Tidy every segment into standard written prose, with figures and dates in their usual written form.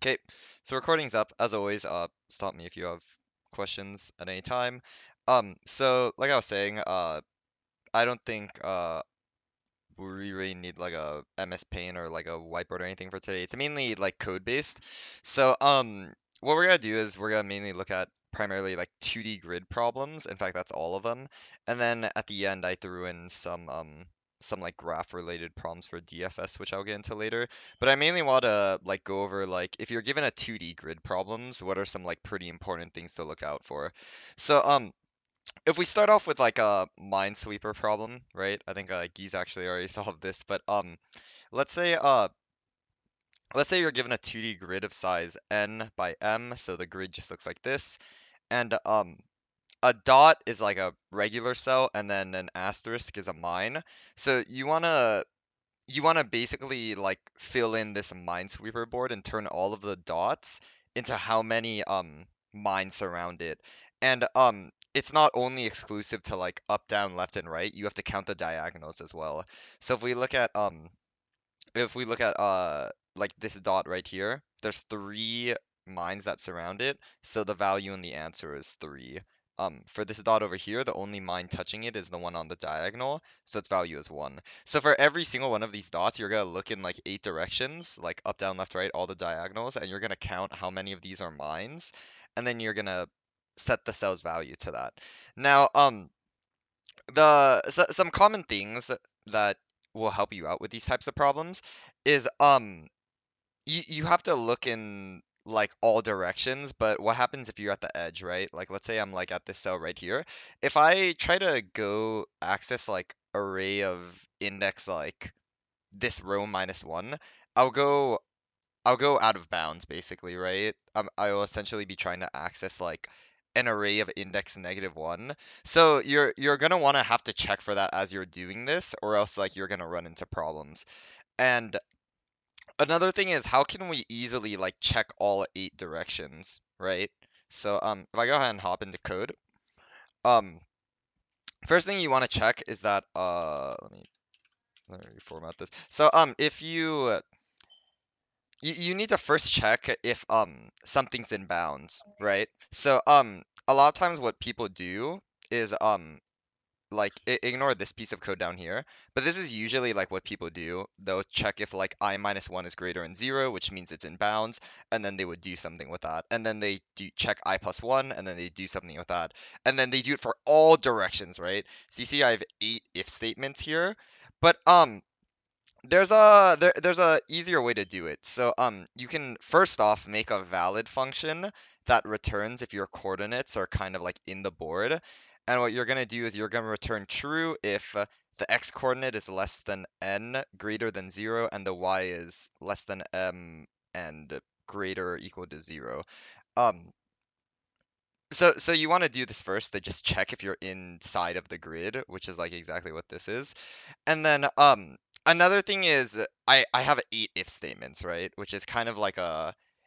Okay, so recording's up. As always, stop me if you have questions at any time. So like I was saying, I don't think we really need like a MS Paint or like a whiteboard or anything for today. It's mainly like code based. So what we're gonna do is we're gonna mainly look at primarily like 2D grid problems. In fact, that's all of them. And then at the end, I threw in some like graph related problems for DFS, which I'll get into later. But I mainly want to like go over like if you're given a 2D grid problems, what are some like pretty important things to look out for. So if we start off with like a Minesweeper problem, right? I think Geese actually already solved this, but let's say uh let's say you're given a 2D grid of size n by m, so the grid just looks like this, and a dot is like a regular cell, and then an asterisk is a mine. So you wanna basically like fill in this Minesweeper board and turn all of the dots into how many mines surround it. And it's not only exclusive to like up, down, left, and right. You have to count the diagonals as well. So if we look at like this dot right here, there's three mines that surround it, so the value in the answer is 3. For this dot over here, the only mine touching it is the one on the diagonal, so its value is 1. So for every single one of these dots, you're gonna look in like 8 directions, like up, down, left, right, all the diagonals, and you're gonna count how many of these are mines, and then you're gonna set the cell's value to that. Now, some common things that will help you out with these types of problems is you have to look in like all directions, but what happens if you're at the edge, right? Like let's say I'm like at this cell right here. If I try to go access like array of index like this row minus 1, I'll go I'll go out of bounds basically, right? I will essentially be trying to access like an array of index -1. So you're gonna want to have to check for that as you're doing this, or else like you're gonna run into problems. And another thing is how can we easily like check all 8 directions, right? So if I go ahead and hop into code, um first thing you want to check is that let me reformat this. So if you need to first check if something's in bounds, right? So a lot of times what people do is like ignore this piece of code down here, but this is usually like what people do. They'll check if like I minus 1 is greater than 0, which means it's in bounds, and then they would do something with that. And then they do check I plus 1, and then they do something with that. And then they do it for all directions, right? So you see I have 8 if statements here, but there's a easier way to do it. So you can first off make a valid function that returns if your coordinates are kind of like in the board. And what you're gonna do is you're gonna return true if the x coordinate is less than n greater than 0 and the y is less than m and greater or equal to 0. Um so you want to do this first to just check if you're inside of the grid, which is like exactly what this is. And then another thing is I have 8 if statements, right? Which is kind of like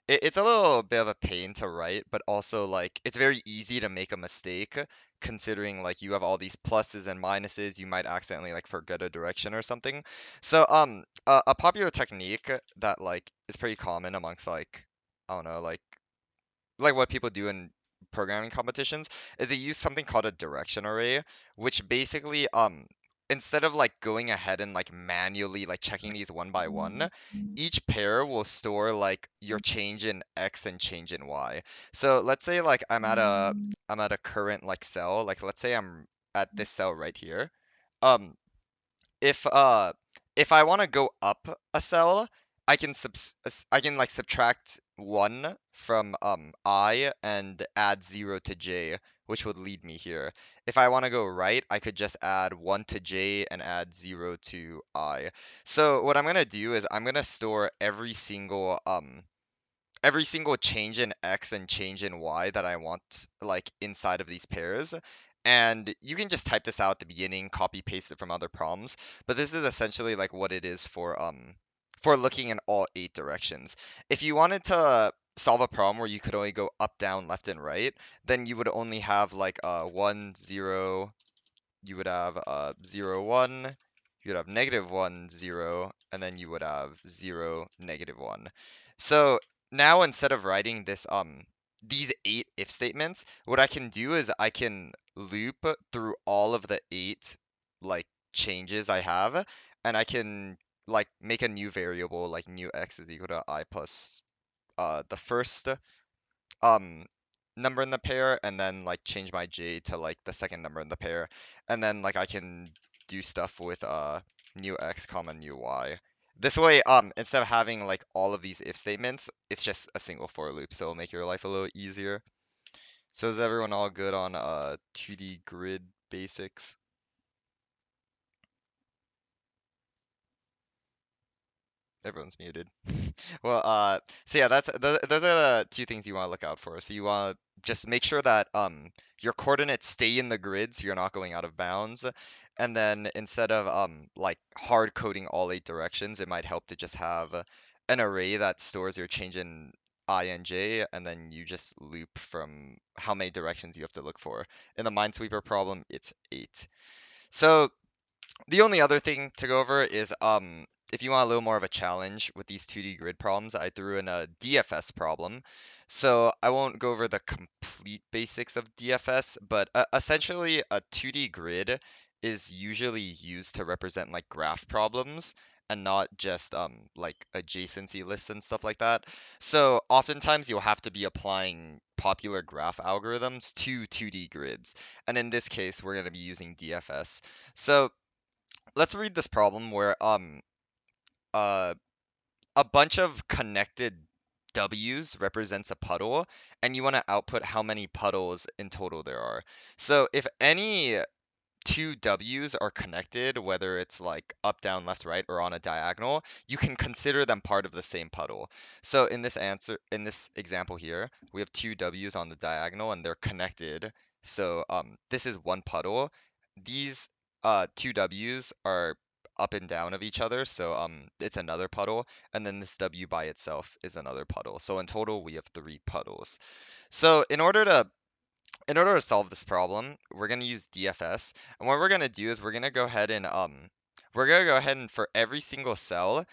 it's a little bit of a pain to write, but also like it's very easy to make a mistake considering like you have all these pluses and minuses, you might accidentally like forget a direction or something. So a popular technique that like is pretty common amongst like I don't know, like what people do in programming competitions is they use something called a direction array, which basically instead of like going ahead and like manually like checking these one by one, each pair will store like your change in x and change in y. So let's say like I'm at a current like cell, like let's say I'm at this cell right here. Um if uh if I want to go up a cell, I can like subtract 1 from I and add 0 to j, which would lead me here. If I want to go right, I could just add 1 to j and add 0 to I. So what I'm going to do is I'm going to store every single change in x and change in y that I want like inside of these pairs. And you can just type this out at the beginning, copy paste it from other problems, but this is essentially like what it is for looking in all 8 directions. If you wanted to solve a problem where you could only go up, down, left, and right, then you would only have like 1, 0, you would have 0, 1, you would have -1, 0, and then you would have 0, -1. So now instead of writing this these 8 if statements, what I can do is I can loop through all of the 8 like changes I have, and I can like make a new variable like new x is equal to I plus the first um number in the pair, and then like change my j to like the second number in the pair, and then like I can do stuff with new x comma new y. This way, instead of having like all of these if statements, it's just a single for loop, so it'll make your life a little easier. So is everyone all good on 2D grid basics? Everyone's muted. Well, so yeah, those are the 2 things you want to look out for. So you want to just make sure that your coordinates stay in the grid, so you're not going out of bounds. And then instead of like hard coding all 8 directions, it might help to just have an array that stores your change in I and j, and then you just loop from how many directions you have to look for. In the Minesweeper problem, it's 8. So the only other thing to go over is if you want a little more of a challenge with these 2D grid problems, I threw in a DFS problem. So I won't go over the complete basics of DFS, but essentially a 2D grid is usually used to represent like graph problems and not just like adjacency lists and stuff like that. So oftentimes you'll have to be applying popular graph algorithms to 2D grids. And in this case, we're going to be using DFS. So let's read this problem where uh a bunch of connected W's represents a puddle, and you want to output how many puddles in total there are. So if any 2 W's are connected, whether it's like up, down, left, right, or on a diagonal, you can consider them part of the same puddle. So in this example here, we have 2 W's on the diagonal and they're connected. So this is one puddle. These 2 W's are up and down of each other, so it's another puddle, and then this W by itself is another puddle. So in total, we have 3 puddles. So in order to solve this problem, we're going to use DFS. And what we're going to do is we're going to go ahead and for every single cell,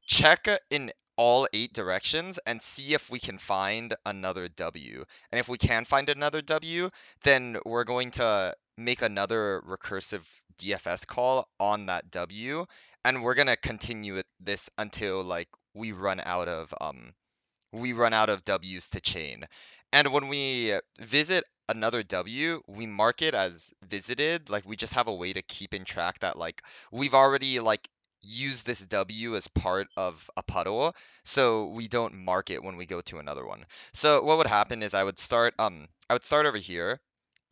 check in all 8 directions and see if we can find another W. And if we can find another W, then we're going to make another recursive DFS call on that W, and we're going to continue this until like we run out of W's to chain. And when we visit another W, we mark it as visited. Like we just have a way to keep in track that like we've already like used this W as part of a puddle, so we don't mark it when we go to another one. So what would happen is I would start over here,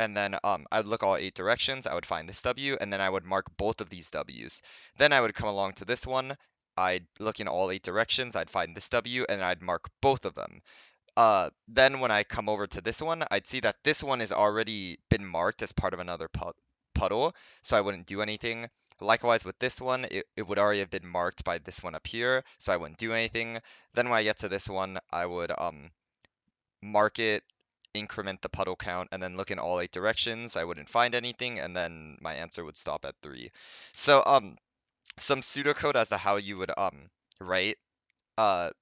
and then I would look all 8 directions, I would find this W, and then I would mark both of these W's. Then I would come along to this one, I'd look in all 8 directions, I'd find this W, and I'd mark both of them. Then when I come over to this one, I'd see that this one has already been marked as part of another puddle, so I wouldn't do anything. Likewise with this one, it would already have been marked by this one up here, so I wouldn't do anything. Then when I get to this one, I would mark it, increment the puddle count, and then look in all 8 directions. I wouldn't find anything, and then my answer would stop at 3. So some pseudocode as to how you would write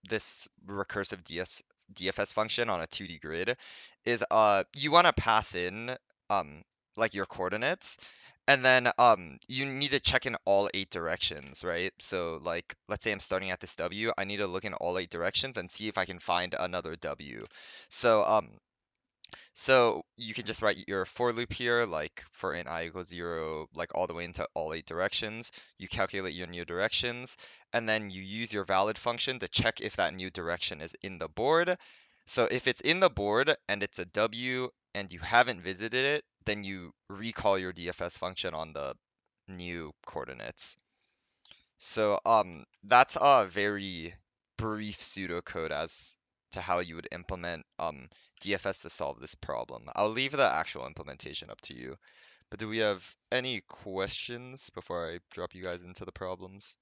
this recursive DFS function on a 2D grid is you want to pass in um like your coordinates, and then you need to check in all 8 directions, right? So like let's say I'm starting at this W, I need to look in all 8 directions and see if I can find another W. So so you can just write your for loop here, like for int I equals 0, like all the way into all 8 directions. You calculate your new directions, and then you use your valid function to check if that new direction is in the board. So if it's in the board and it's a W and you haven't visited it, then you recall your DFS function on the new coordinates. So that's a very brief pseudocode as to how you would implement DFS to solve this problem. I'll leave the actual implementation up to you. But do we have any questions before I drop you guys into the problems?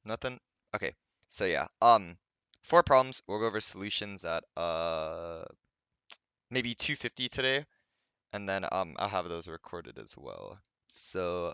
Nothing? Okay. So yeah, 4 problems. We'll go over solutions at maybe 2:50 today, and then I'll have those recorded as well. So